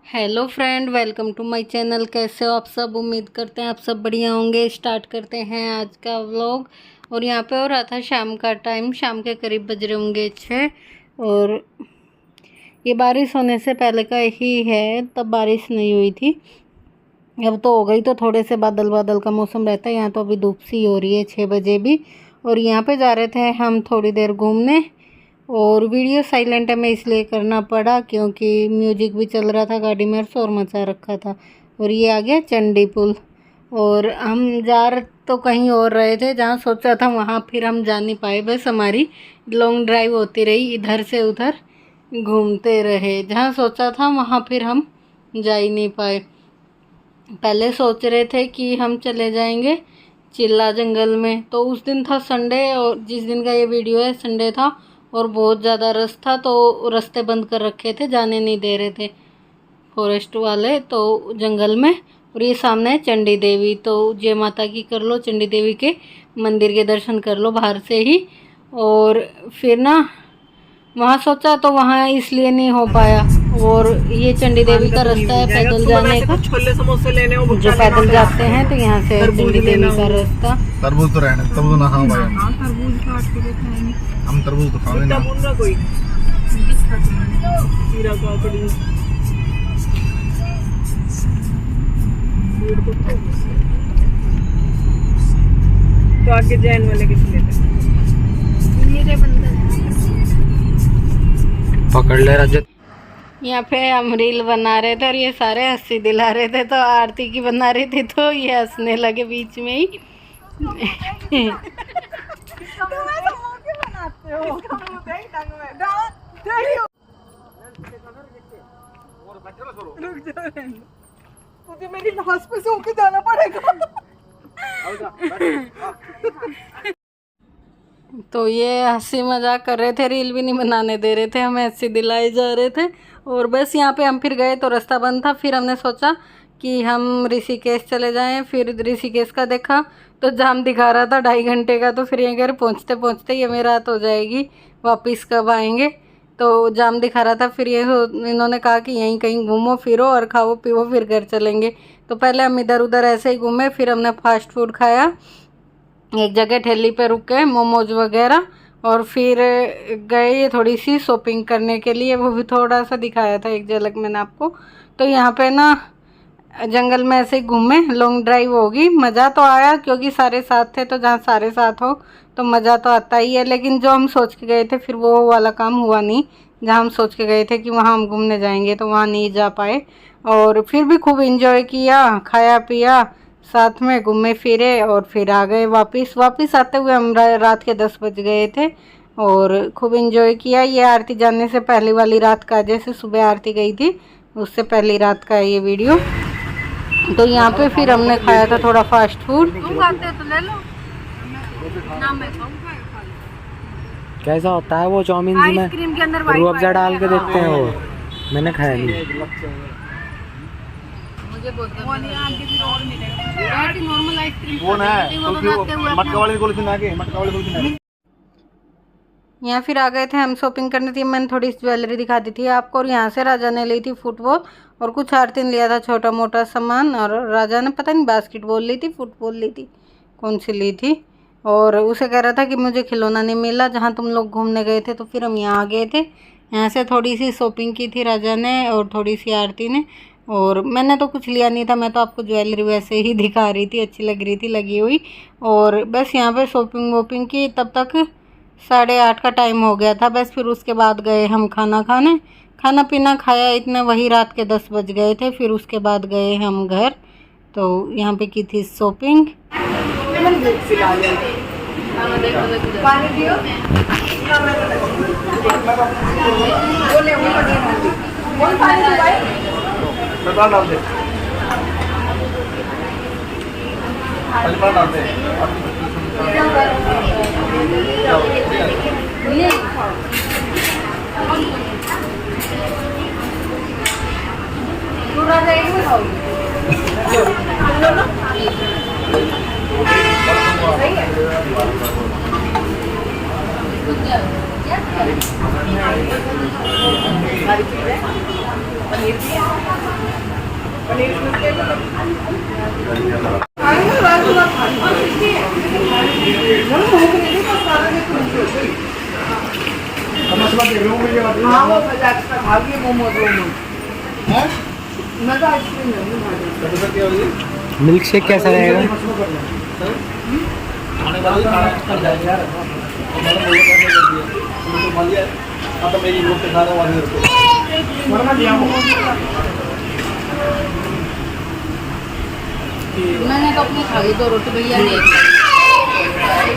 Hello friend, welcome to my channel. कैसे हो आप सब? उम्मीद करते हैं आप सब बढ़िया होंगे। स्टार्ट करते हैं आज का व्लॉग। और यहाँ पे हो रहा था शाम का टाइम, शाम के करीब बज रहे होंगे 6। और ये बारिश होने से पहले का ही है, तब बारिश नहीं हुई थी। अब तो हो गई, तो थोड़े से बादल बादल का मौसम रहता है। यहाँ तो अभी धूप सी हो रही है 6 बजे भी। और यहाँ पे जा रहे थे हम थोड़ी देर घूमने। और वीडियो साइलेंट है, मैं इसलिए करना पड़ा क्योंकि म्यूजिक भी चल रहा था गाड़ी में और शोर मचा रखा था। और ये आ गया चंडी पुल। और हम जा रहे तो कहीं और रहे थे, जहाँ सोचा था वहाँ फिर हम जा नहीं पाए। बस हमारी लॉन्ग ड्राइव होती रही, इधर से उधर घूमते रहे। जहाँ सोचा था वहाँ फिर हम जा ही नहीं पाए। पहले सोच रहे थे कि हम चले जाएंगे चिल्ला जंगल में, तो उस दिन था संडे, और जिस दिन का ये वीडियो है संडे था और बहुत ज़्यादा रश था, तो रास्ते बंद कर रखे थे, जाने नहीं दे रहे थे फॉरेस्ट वाले तो जंगल में। और ये सामने है चंडी देवी, तो जय माता की कर लो, चंडी देवी के मंदिर के दर्शन कर लो बाहर से ही। और फिर ना वहाँ सोचा, तो वहाँ इसलिए नहीं हो पाया। और ये चंडी देवी का रास्ता है पैदल जाने का, छोले समोसे लेने हो, जो पैदल जाते हैं, तो यहाँ से चंडी देवी का रास्ता। तरबूज तो रहने, तरबूज ना खाओ भाई। हाँ, तरबूज काट के खाएंगे। हम तरबूज तो खाओगे ना। कोई खीरा काकड़ी तो आगे जैन वाले किस लेते मेरे बंदर पकड़ ले रजत। यहाँ पे हम रील बना रहे थे और ये सारे हंसी दिला रहे थे, तो आरती की बना रही थी, तो ये हंसने लगे बीच में ही। तुझे मेरी लाश पे से होके जाना पड़ेगा। तो ये हंसी मजाक कर रहे थे, रील भी नहीं बनाने दे रहे थे, हमें हंसी दिलाए जा रहे थे। और बस यहाँ पे हम फिर गए तो रास्ता बंद था। फिर हमने सोचा कि हम ऋषिकेश चले जाएं। फिर ऋषिकेश का देखा तो जाम दिखा रहा था 2.5 घंटे का। तो फिर ये घर पहुँचते पहुँचते ये मेरी रात हो जाएगी, वापस कब आएंगे। तो जाम दिखा रहा था। फिर ये इन्होंने कहा कि यहीं कहीं घूमो फिरो और खाओ पीओ, फिर घर चलेंगे। तो पहले हम इधर उधर ऐसे ही घूमे। फिर हमने फास्ट फूड खाया, एक जगह ठेली पे रुक गए, मोमोज वगैरह। और फिर गए थोड़ी सी शॉपिंग करने के लिए, वो भी थोड़ा सा दिखाया था, एक झलक मैंने आपको। तो यहाँ पे ना जंगल में ऐसे ही घूमे, लॉन्ग ड्राइव होगी। मज़ा तो आया क्योंकि सारे साथ थे, तो जहाँ सारे साथ हो तो मज़ा तो आता ही है। लेकिन जो हम सोच के गए थे फिर वो वाला काम हुआ नहीं। जहाँ हम सोच के गए थे कि वहाँ हम घूमने जाएंगे, तो वहाँ नहीं जा पाए। और फिर भी खूब इंजॉय किया, खाया पिया, साथ में घूमे फिरे और फिर आ गए वापस आते हुए हम रात के 10 बज गए थे। और खूब इंजॉय किया। ये आरती जाने से पहले वाली रात का, जैसे सुबह आरती गई थी उससे पहली रात का है ये वीडियो। तो यहाँ पे फिर हमने खाया था थोड़ा फास्ट फूड। तुम खाते हो तो ले लो ना, मैं कैसा होता है वो चाउमीन जी में आइसक्रीम के अंदर रूह अफ़ज़ा डाल के देते हैं, वो मैंने खाया नहीं। मुझे वो नहीं आगे फिर और मिलेगा नॉर्मल आइसक्रीम वो ना मटका वाले को लेते आगे, मटका वाले को लेते। यहाँ फिर आ गए थे हम शॉपिंग करने थी। मैंने थोड़ी ज्वेलरी दिखा दी थी आपको। और यहाँ से राजा ने ली थी फुटबॉल, और कुछ आरती ने लिया था छोटा मोटा सामान। और राजा ने पता नहीं बास्केटबॉल ली थी, फुटबॉल ली थी, कौन सी ली थी। और उसे कह रहा था कि मुझे खिलौना नहीं मिला जहाँ तुम लोग घूमने गए थे। तो फिर हम यहाँ आ गए थे। यहाँ से थोड़ी सी शॉपिंग की थी राजा ने और थोड़ी सी आरती ने। और मैंने तो कुछ लिया नहीं था, मैं तो आपको ज्वेलरी वैसे ही दिखा रही थी, अच्छी लग रही थी लगी हुई। और बस यहाँ पे शॉपिंग वॉपिंग की, तब तक 8:30 का टाइम हो गया था। बस फिर उसके बाद गए हम खाना खाने, खाना पीना खाया, इतने वही रात के 10 बज गए थे। फिर उसके बाद गए हम घर। तो यहाँ पे की थी शॉपिंग। पनीर पनीर उसमें के मसाला देख रहे हो मुझे बात हाँ वो खा लिए मोमोज है मैं तो आइसक्रीम नहीं खा तो सर क्या हो गई मिल्क शेक कैसा रहेगा? मसाला कर लें आने वाला कर जाएगा यार हमारा बोल कर दिया तो मान लिया अब तो मेरी रोटी खा रहा हूं वाले वरना दिया मैंने तो अपनी खाई 2 रोटी, भैया ने एक खाई।